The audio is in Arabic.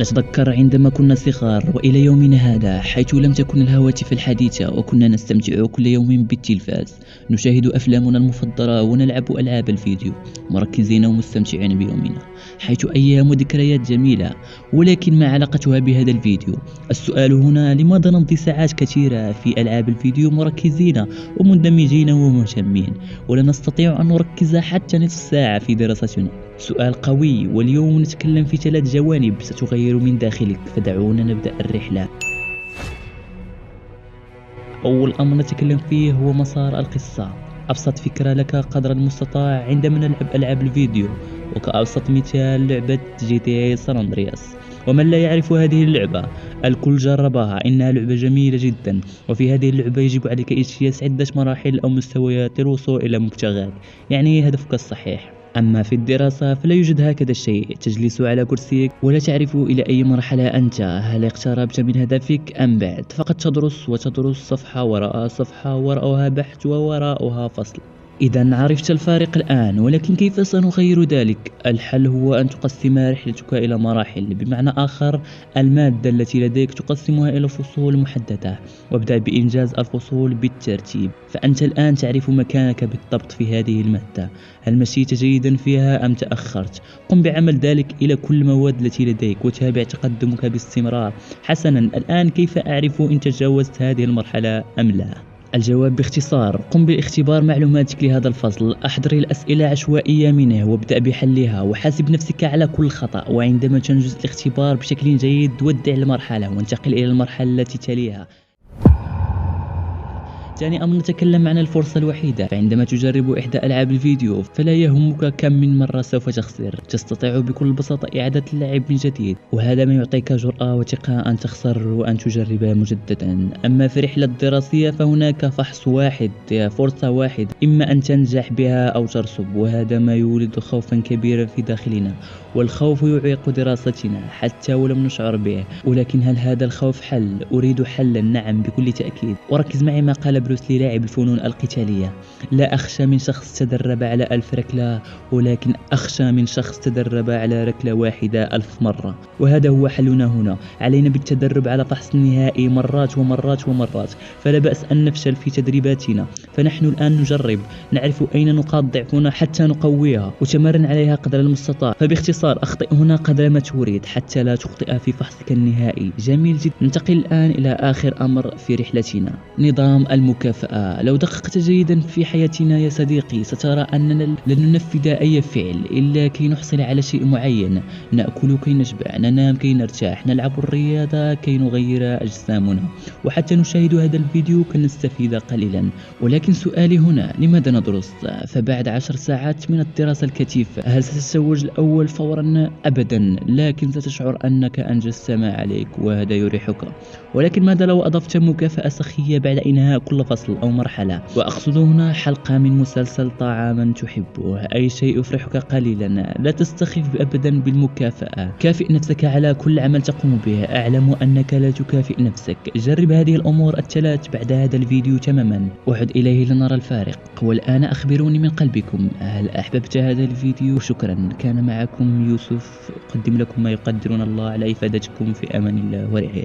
نتذكر عندما كنا صغار وإلى يومنا هذا، حيث لم تكن الهواتف الحديثة وكنا نستمتع كل يوم بالتلفاز، نشاهد أفلامنا المفضلة ونلعب ألعاب الفيديو مركزين ومستمتعين بيومنا، حيث أيام وذكريات جميلة. ولكن ما علاقتها بهذا الفيديو؟ السؤال هنا: لماذا نمضي ساعات كثيرة في ألعاب الفيديو مركزين ومندمجين ومهتمين، ولا نستطيع أن نركز حتى نصف ساعة في دراستنا؟ سؤال قوي، واليوم نتكلم في 3 جوانب ستغير من داخلك، فدعونا نبدأ الرحلة. أول أمر نتكلم فيه هو مسار القصة. أبسط فكرة لك قدر المستطاع عندما نلعب ألعاب الفيديو، وكأبسط مثال لعبة GTA San Andreas. ومن لا يعرف هذه اللعبة الكل جربها، إنها لعبة جميلة جدا، وفي هذه اللعبة يجب عليك اجتياز عدة مراحل أو مستويات للوصول إلى مبتغاك، يعني هدفك الصحيح. أما في الدراسة فلا يوجد هكذا الشيء، تجلس على كرسيك ولا تعرف إلى أي مرحلة أنت، هل اقتربت من هدفك أم بعد، فقط تدرس وتدرس صفحة وراء صفحة، وراءها بحث ووراءها فصل. إذا عرفت الفارق الآن، ولكن كيف سنغير ذلك؟ الحل هو أن تقسم رحلتك إلى مراحل، بمعنى آخر المادة التي لديك تقسمها إلى فصول محددة، وابدأ بإنجاز الفصول بالترتيب. فأنت الآن تعرف مكانك بالضبط في هذه المادة، هل مشيت جيدا فيها أم تأخرت؟ قم بعمل ذلك إلى كل المواد التي لديك وتابع تقدمك باستمرار. حسنا، الآن كيف أعرف إن تجاوزت هذه المرحلة أم لا؟ الجواب باختصار: قم باختبار معلوماتك لهذا الفصل، أحضر الأسئلة عشوائية منه وابدأ بحلها، وحاسب نفسك على كل خطأ. وعندما تنجز الاختبار بشكل جيد، ودع المرحلة وانتقل إلى المرحلة التي تليها. ثاني أمر نتكلم عن الفرصة الوحيدة. فعندما تجرب إحدى ألعاب الفيديو فلا يهمك كم من مرة سوف تخسر، تستطيع بكل بساطة إعادة اللعب من جديد، وهذا ما يعطيك جرأة وثقة أن تخسر وأن تجرب مجددا. أما في الرحلة الدراسية فهناك فحص واحد، فرصة واحدة، إما أن تنجح بها أو ترسب، وهذا ما يولد خوفا كبيرا في داخلنا، والخوف يعيق دراستنا حتى ولم نشعر به. ولكن هل هذا الخوف حل؟ أريد حلا، نعم بكل تأكيد. وركز معي ما قال بروس لي لاعب الفنون القتالية: لا أخشى من شخص تدرب على 1000 ركلة، ولكن أخشى من شخص تدرب على ركلة واحدة 1000 مرة. وهذا هو حلنا هنا، علينا بالتدرب على فحص النهائي مرات ومرات ومرات، فلا بأس أن نفشل في تدريباتنا. فنحن الآن نجرب، نعرف أين نقاط ضعفنا حتى نقويها وتمرن عليها قدر المستطاع. فباختصار، أخطئ هنا قدر ما تريد حتى لا تخطئ في فحصك النهائي. جميل جدا. ننتقل الآن إلى آخر أمر في رحلتنا، نظام المكافأة. لو دققت جيدا في حياتنا يا صديقي سترى أننا لن ننفذ أي فعل إلا كي نحصل على شيء معين. نأكل كي نشبع، ننام كي نرتاح، نلعب الرياضة كي نغير أجسامنا، وحتى نشاهد هذا الفيديو كي نستفيد قليلا. ولكن سؤالي هنا: لماذا ندرس؟ فبعد 10 ساعات من الدراسة الكثيفة هل ستتزوج الأول فورا؟ أبدا، لكن ستشعر أنك أنجزت ما عليك وهذا يريحك. ولكن ماذا لو أضفت مكافأة سخية بعد إنهاء كل فصل أو مرحلة؟ وأقصد هنا حلقة من مسلسل طعاما تحبه، أي شيء يفرحك قليلا. لا تستخف أبدا بالمكافأة، كافئ نفسك على كل عمل تقوم به. أعلم أنك لا تكافئ نفسك. جرب هذه الأمور ال3 بعد هذا الفيديو تماما، وعد إليه لنرى الفارق. والآن أخبروني من قلبكم، هل أحببت هذا الفيديو؟ شكرا. كان معكم يوسف، أقدم لكم ما يقدرون الله على إفادتكم. في أمان الله ورعايته.